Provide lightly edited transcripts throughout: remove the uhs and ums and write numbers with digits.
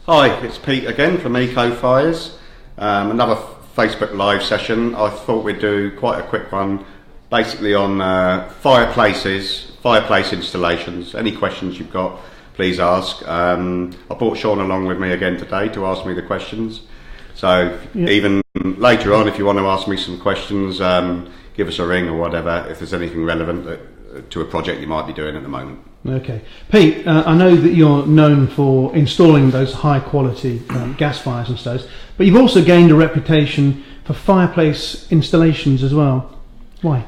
Hi, it's Pete again from Eco Fires. Another Facebook Live session. I thought we'd do quite a quick one, basically on fireplace installations. Any questions you've got, please ask. I brought Sean along with me again today to ask me the questions. So even later on, if you want to ask me some questions, give us a ring or whatever, if there's anything relevant to a project you might be doing at the moment. Okay. Pete, I know that you're known for installing those high quality gas fires and stoves, but you've also gained a reputation for fireplace installations as well. Why?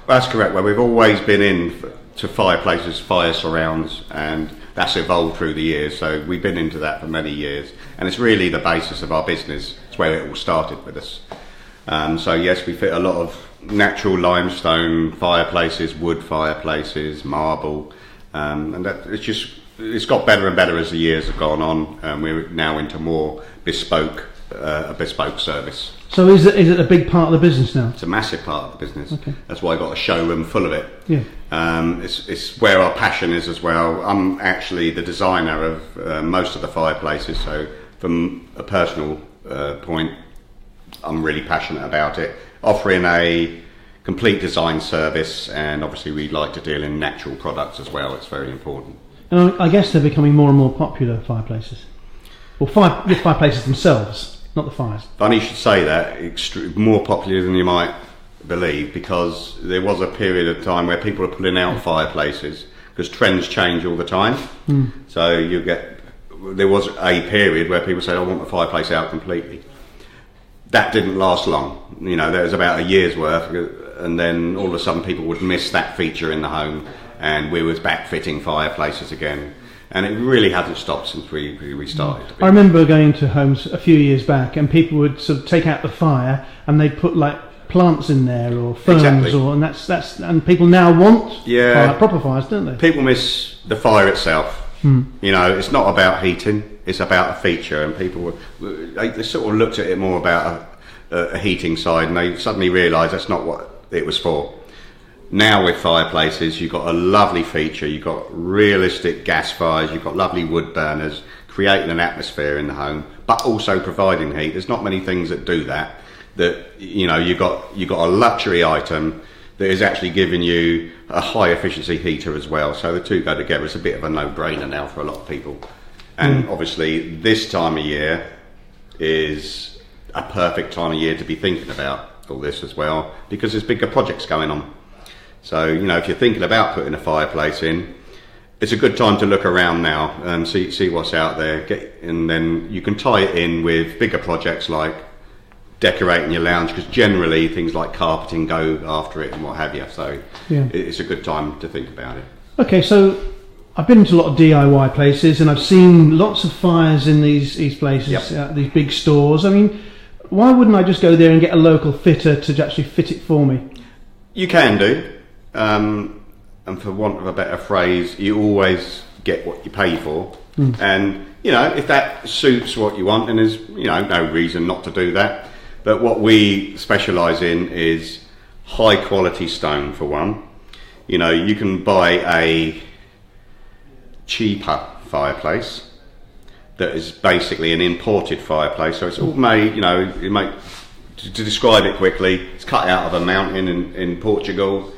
That's correct. Well, we've always been to fireplaces, fire surrounds, and that's evolved through the years. So we've been into that for many years, and it's really the basis of our business. It's where it all started with us. So yes, we fit a lot of natural limestone fireplaces, wood fireplaces, marble, and that it's got better and better as the years have gone on, and we're now into more bespoke service. So is it a big part of the business now? It's a massive part of the business. Okay. That's why I've got a showroom full of it. Yeah. It's where our passion is as well. I'm actually the designer of most of the fireplaces, so from a personal point, I'm really passionate about it. Offering a complete design service, and obviously we like to deal in natural products as well. It's very important. And I guess they're becoming more and more popular, fireplaces. Well, fireplaces themselves, not the fires. Funny you should say that. More popular than you might believe, because there was a period of time where people were pulling out fireplaces because trends change all the time. So there was a period where people said, I want the fireplace out completely. That didn't last long. There was about a year's worth, and then all of a sudden people would miss that feature in the home, and we was back fitting fireplaces again. And it really hasn't stopped since we started. I remember going to homes a few years back, and people would sort of take out the fire and they'd put like plants in there or ferns, exactly. And people now want proper fires, don't they? People miss the fire itself. It's not about heating; it's about a feature, and people they sort of looked at it more about a heating side, and they suddenly realised that's not what it was for. Now with fireplaces, you've got a lovely feature. You've got realistic gas fires. You've got lovely wood burners, creating an atmosphere in the home, but also providing heat. There's not many things that do that. You've got a luxury item that is actually giving you a high efficiency heater as well. So the two go together. It's a bit of a no-brainer now for a lot of people. And obviously this time of year is a perfect time of year to be thinking about all this as well, because there's bigger projects going on. So, if you're thinking about putting a fireplace in, it's a good time to look around now and see what's out there. And then you can tie it in with bigger projects like decorating your lounge, because generally things like carpeting go after it and what have you. So it's a good time to think about it. Okay, so I've been to a lot of DIY places, and I've seen lots of fires in these places, these big stores. I mean, why wouldn't I just go there and get a local fitter to actually fit it for me? You can do. And for want of a better phrase, you always get what you pay for. And if that suits what you want, then there's no reason not to do that. But what we specialise in is high quality stone, for one. You can buy a cheaper fireplace that is basically an imported fireplace. So it's all made, to describe it quickly, it's cut out of a mountain in Portugal,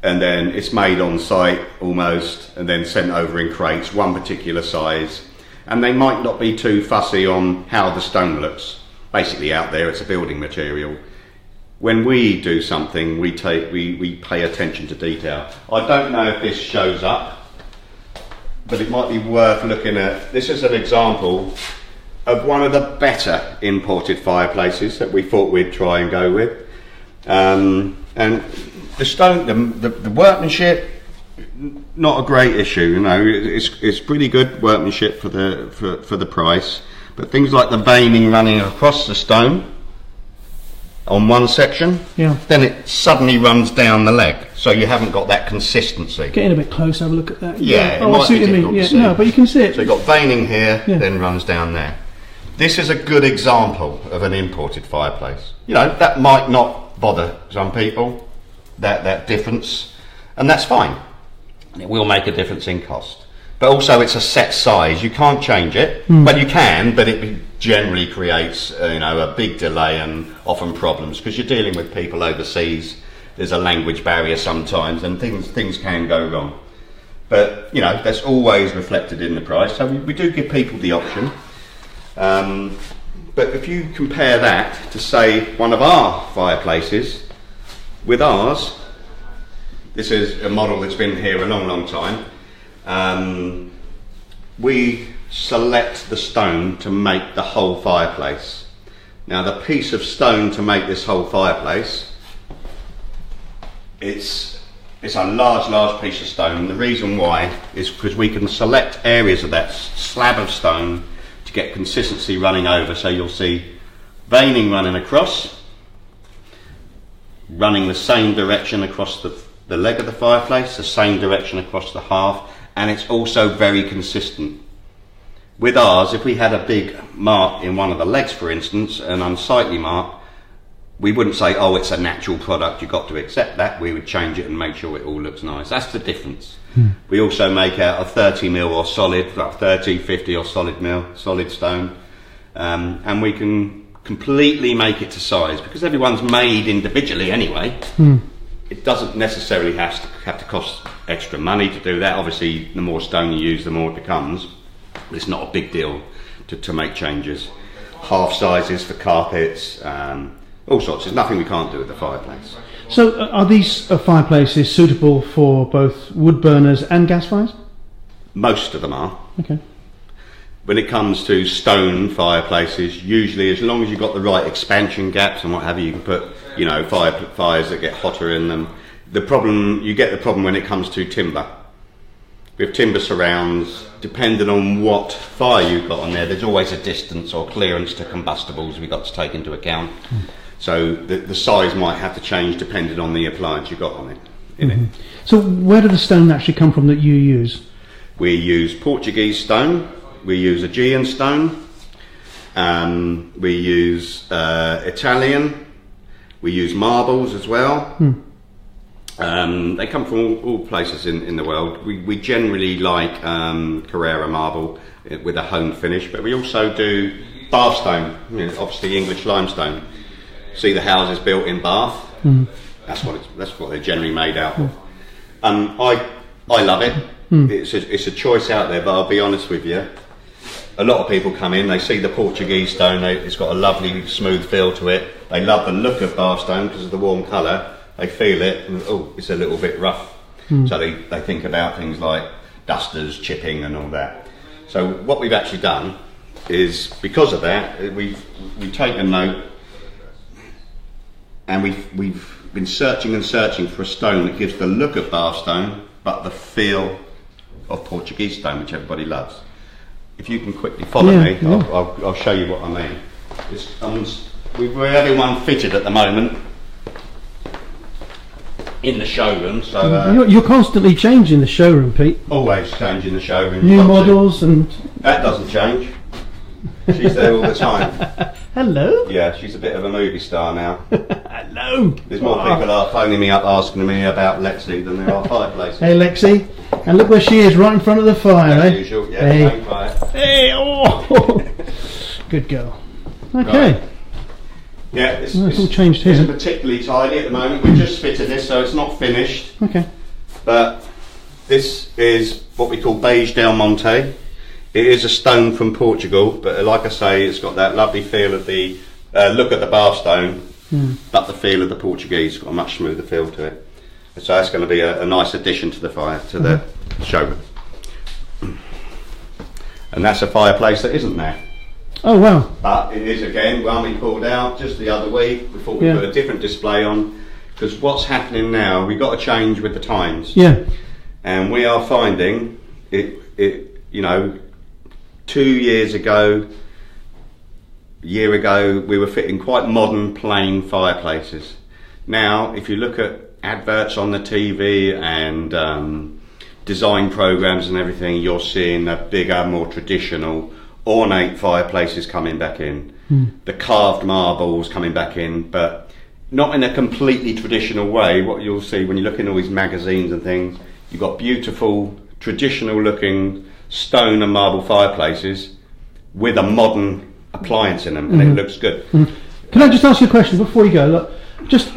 and then it's made on site almost, and then sent over in crates, one particular size. And they might not be too fussy on how the stone looks. Basically out there, it's a building material. When we do something, we pay attention to detail. I don't know if this shows up, but it might be worth looking at. This is an example of one of the better imported fireplaces that we thought we'd try and go with. And the stone, the workmanship, not a great issue. It's pretty good workmanship for the price. But things like the veining running across the stone on one section, then it suddenly runs down the leg, so you haven't got that consistency. Get in a bit closer, have a look at that. It might be difficult to see. No, but you can see it. So you've got veining here, then runs down there. This is a good example of an imported fireplace. That might not bother some people, that difference, and that's fine. It will make a difference in cost. but also it's a set size. You can't change it. Well, you can, but it generally creates a big delay and often problems because you're dealing with people overseas. There's a language barrier sometimes, and things can go wrong. But that's always reflected in the price. So we do give people the option. But if you compare that to, say, one of our fireplaces with ours, this is a model that's been here a long, long time. We select the stone to make the whole fireplace. Now, the piece of stone to make this whole fireplace, it's a large piece of stone. The reason why is because we can select areas of that slab of stone to get consistency running over. So you'll see veining running across, running the same direction across the leg of the fireplace, the same direction across the hearth, and it's also very consistent. With ours, if we had a big mark in one of the legs, for instance, an unsightly mark, we wouldn't say, oh, it's a natural product, you've got to accept that. We would change it and make sure it all looks nice. That's the difference. We also make out of 30mm or solid, like 30, 50 or solid stone. And we can completely make it to size because everyone's made individually anyway. It doesn't necessarily have to cost extra money to do that. Obviously, the more stone you use, the more it becomes. It's not a big deal to make changes. Half sizes for carpets, all sorts. There's nothing we can't do with the fireplace. So are these fireplaces suitable for both wood burners and gas fires? Most of them are. Okay. When it comes to stone fireplaces, usually as long as you've got the right expansion gaps and what have you, you can put fires that get hotter in them. You get the problem when it comes to timber. With timber surrounds, depending on what fire you've got on there, there's always a distance or clearance to combustibles we've got to take into account. So the size might have to change depending on the appliance you've got on it. It. So where did the stone actually come from that you use? We use Portuguese stone, we use Aegean stone, we use Italian, we use marbles as well. They come from all places in the world. We generally like Carrara marble with a home finish, but we also do Bath stone, obviously English limestone. See the houses built in Bath? That's what they're generally made out of. I love it. It's a choice out there, but I'll be honest with you. A lot of people come in, they see the Portuguese stone, it's got a lovely smooth feel to it. They love the look of Bath stone because of the warm colour. They feel it, and it's a little bit rough. So they think about things like dusters, chipping and all that. So what we've actually done is, because of that, we've taken note, and we've been searching and searching for a stone that gives the look of Bath stone, but the feel of Portuguese stone, which everybody loves. If you can quickly follow me, I'll show you what I mean. We've everyone fitted at the moment in the showroom. So you're constantly changing the showroom, Pete. Always changing the showroom. New models and... That doesn't change. She's there all the time. Hello? Yeah, she's a bit of a movie star now. Hello? There's more people are phoning me up asking me about Lexi than there are fireplaces. Hey Lexi, and look where she is, right in front of the fire, As usual, yeah, hey. fire. Hey, oh! Good girl. Okay. Right. Yeah, it's all changed here. It's particularly tidy at the moment. We've just fitted this, so it's not finished. Okay. But this is what we call beige del Monte. It is a stone from Portugal, but like I say, it's got that lovely feel of the look at the Bath stone, but the feel of the Portuguese. It's got a much smoother feel to it. So that's going to be a nice addition to the the showroom. And that's a fireplace that isn't there. Oh wow! But it is, again, one we pulled out just the other week. We thought we'd put a different display on, because what's happening now, we've got to change with the times. Yeah. And we are finding it 2 years ago, a year ago, we were fitting quite modern plain fireplaces. Now, if you look at adverts on the TV and design programs and everything, you're seeing the bigger, more traditional, ornate fireplaces coming back in. The carved marbles coming back in, but not in a completely traditional way. What you'll see when you look in all these magazines and things, you've got beautiful, traditional looking stone and marble fireplaces with a modern appliance in them, and it looks good. Can I just ask you a question before you go? Look,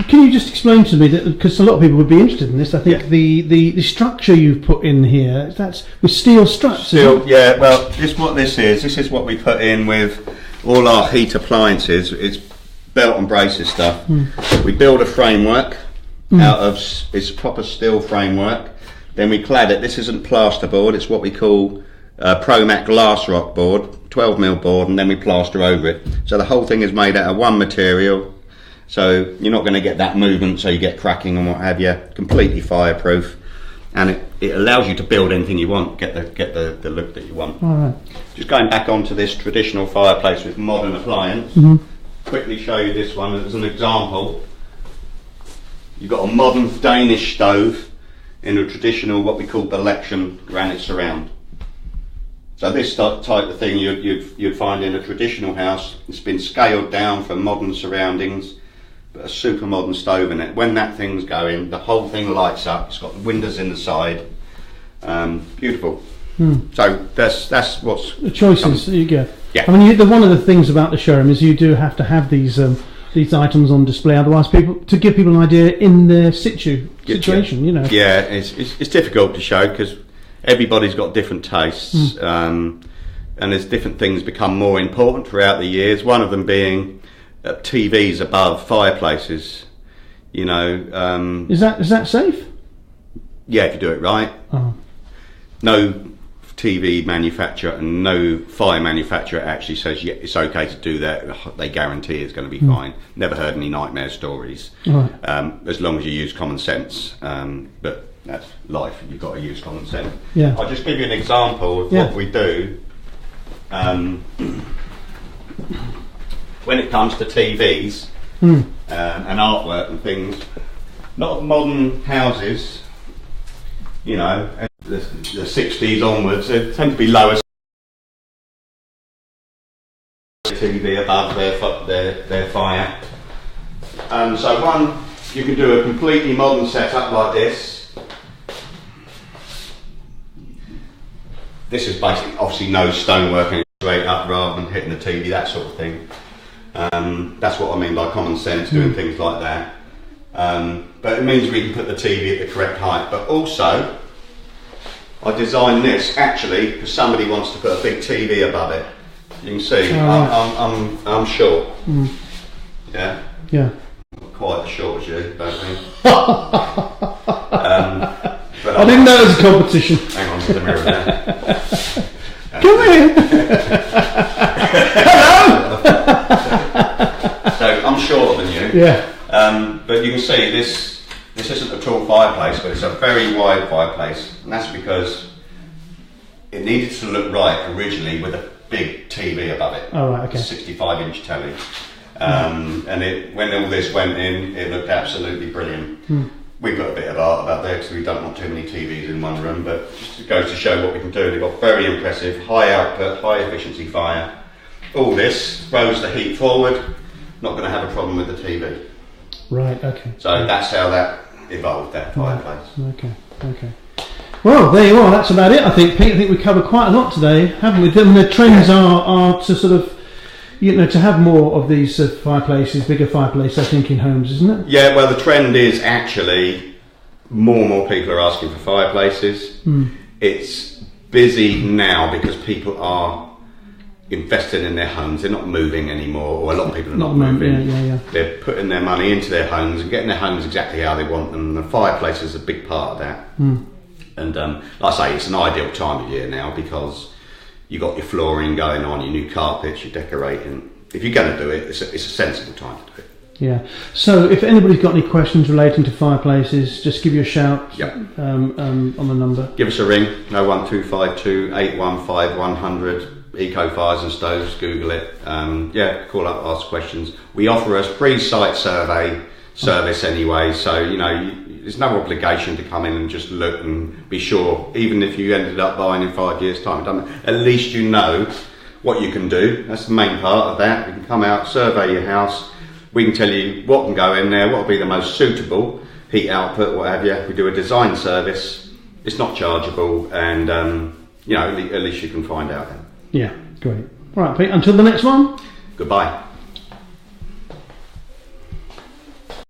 can you just explain to me that, because a lot of people would be interested in this? I think the structure you've put in here, that's with steel struts. Steel, yeah. Well, this is what we put in with all our heat appliances. It's belt and braces stuff. We build a framework out of it's proper steel framework. Then we clad it. This isn't plasterboard. It's what we call Promac glass rock board, 12mm board, and then we plaster over it. So the whole thing is made out of one material. So you're not going to get that movement, so you get cracking and what have you. Completely fireproof, and it allows you to build anything you want. Get the look that you want. All right. Just going back onto this traditional fireplace with modern appliance. Quickly show you this one as an example. You've got a modern Danish stove in a traditional, what we call Belection granite surround. So this type of thing you'd find in a traditional house. It's been scaled down for modern surroundings, but a super modern stove in it. When that thing's going, the whole thing lights up. It's got windows in the side. Beautiful. So that's what's the choices that you get. Yeah. I mean, one of the things about the showroom is you do have to have these items on display, otherwise to give people an idea in their situation. You know. Yeah, it's difficult to show because everybody's got different tastes, and there's different things become more important throughout the years. One of them being TVs above fireplaces. You know, is that safe? Yeah, if you do it right. Oh. No TV manufacturer and no fire manufacturer actually says it's okay to do that. They guarantee it's going to be fine. Never heard any nightmare stories. Right. As long as you use common sense. But that's life. You've got to use common sense. Yeah. I'll just give you an example of what we do. When it comes to TVs and artwork and things, a lot of modern houses, you know, the 60s onwards, they tend to be lower TV above their fire. So you can do a completely modern setup like this. This is basically, obviously no stonework and straight up rather than hitting the TV, that sort of thing. That's what I mean by common sense, doing things like that. But it means we can put the TV at the correct height. But also, I designed this actually because somebody wants to put a big TV above it. You can see, I'm short. Yeah. Yeah. Not quite as short as you, don't think. But I didn't know it was a competition. Hang on to the mirror there. Come in. Hello. So I'm shorter than you. Yeah. But you can see this isn't a tall fireplace, but it's a very wide fireplace, and that's because it needed to look right originally with a big TV above it. Oh, right, okay. 65-inch telly. And when all this went in, it looked absolutely brilliant. We put a bit of art about there because we don't want too many TVs in one room, but just it goes to show what we can do. They've got very impressive, high output, high efficiency fire. All this throws the heat forward, not going to have a problem with the TV. Right, okay. So that's how that evolved, that fireplace. Okay. Well, there you are. That's about it, I think, Pete. I think we covered quite a lot today, haven't we? The trends are to sort of, you know, to have more of these fireplaces, bigger fireplaces, I think, in homes, isn't it? Yeah, well, the trend is actually more and more people are asking for fireplaces. It's busy now because people are investing in their homes. They're not moving anymore, or a lot of people are not moving. Yeah. They're putting their money into their homes and getting their homes exactly how they want them. The fireplace is a big part of that. And like I say, it's an ideal time of year now because you've got your flooring going on, your new carpets, your decorating. If you're going to do it, it's a sensible time to do it. Yeah. So if anybody's got any questions relating to fireplaces, just give you a shout on the number. Give us a ring, 01252 815 100. Eco Fires and Stoves, Google it. Call up, ask questions. We offer a free site survey service anyway, so you know there's no obligation to come in and just look and be sure. Even if you ended up buying in 5 years' time, at least you know what you can do. That's the main part of that. You can come out, survey your house. We can tell you what can go in there, what will be the most suitable heat output, what have you. We do a design service. It's not chargeable, and you know, at least you can find out then. Yeah, great. All right, Pete, until the next one. Goodbye.